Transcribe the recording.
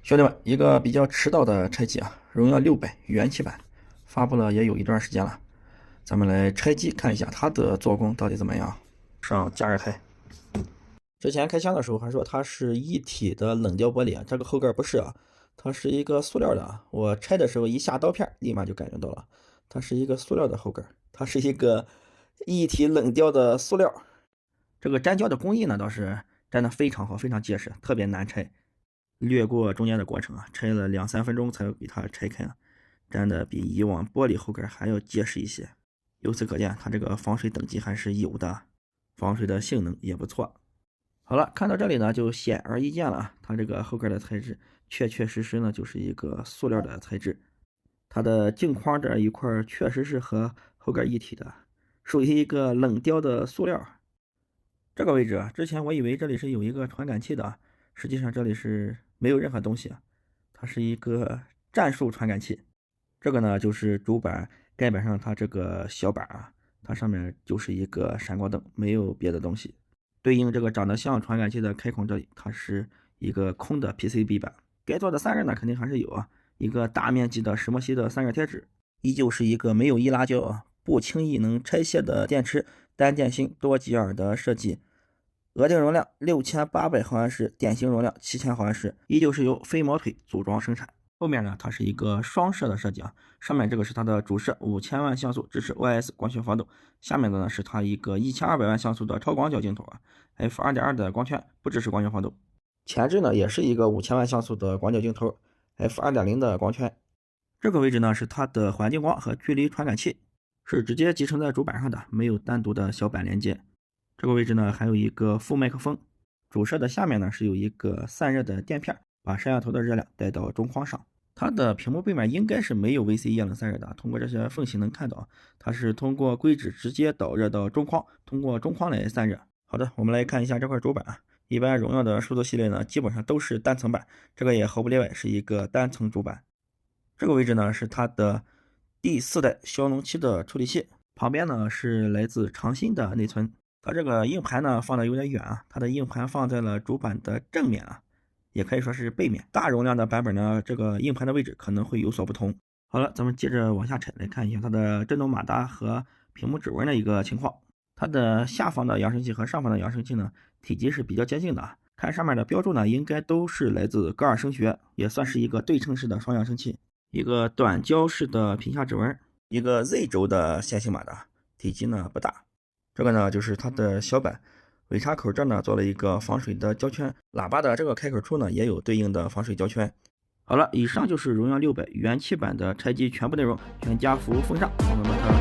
兄弟们，一个比较迟到的拆机啊，荣耀600元气版发布了也有一段时间了，咱们来拆机看一下它的做工到底怎么样。上加热台，之前开箱的时候还说它是一体的冷雕玻璃啊，这个后盖不是啊，它是一个塑料的啊。我拆的时候一下刀片，立马就感觉到了，它是一个塑料的后盖，它是一个一体冷雕的塑料。这个粘胶的工艺呢，倒是粘的非常好，非常结实，特别难拆。略过中间的过程啊，拆了2-3分钟才给它拆开啊，粘的比以往玻璃后盖还要结实一些。由此可见，它这个防水等级还是有的，防水的性能也不错。好了，看到这里呢，就显而易见了，它这个后盖的材质确实呢就是一个塑料的材质，它的镜框这一块确实是和后盖一体的，属于一个冷雕的塑料。这个位置啊，之前我以为这里是有一个传感器的，实际上这里是没有任何东西，它是一个战术传感器。这个呢就是主板盖板上它这个小板啊，它上面就是一个闪光灯，没有别的东西。对应这个长得像传感器的开孔这里，它是一个空的 PCB 板。该做的散热呢肯定还是有啊，一个大面积的石墨烯的散热贴纸，依旧是一个没有易拉胶啊，不轻易能拆卸的电池，单电芯多吉尔的设计。额定容量6800毫安时，典型容量7000毫安时，依旧是由飞毛腿组装生产。后面呢，它是一个双摄的设计啊，上面这个是它的主摄5000万像素，支持 OIS 光学防抖，下面的呢是它一个1200万像素的超广角镜头啊 ，f2.2 的光圈，不支持光学防抖。前置呢也是一个5000万像素的广角镜头 ，f2.0 的光圈。这个位置呢是它的环境光和距离传感器，是直接集成在主板上的，没有单独的小板连接。这个位置呢还有一个副麦克风，主摄的下面呢是有一个散热的垫片，把摄像头的热量带到中框上。它的屏幕背面应该是没有 VC 液冷散热的，通过这些缝隙能看到，它是通过硅脂直接导热到中框，通过中框来散热。好的，我们来看一下这块主板啊，一般荣耀的数字系列呢基本上都是单层板，这个也毫不例外，是一个单层主板。这个位置呢是它的第4代骁龙7的处理器，旁边呢是来自长鑫的内存。它这个硬盘呢放的有点远啊，它的硬盘放在了主板的正面啊，也可以说是背面。大容量的版本呢，这个硬盘的位置可能会有所不同。好了，咱们接着往下拆，来看一下它的震动马达和屏幕指纹的一个情况。它的下方的扬声器和上方的扬声器呢，体积是比较接近的。看上面的标注呢，应该都是来自歌尔声学，也算是一个对称式的双扬声器。一个短焦式的屏下指纹，一个 Z 轴的线性马达，体积呢不大。这个呢就是它的小板，尾插口这呢做了一个防水的胶圈，喇叭的这个开口处呢也有对应的防水胶圈。好了，以上就是荣耀600元气版的拆机全部内容，全家服务奉上，我们把它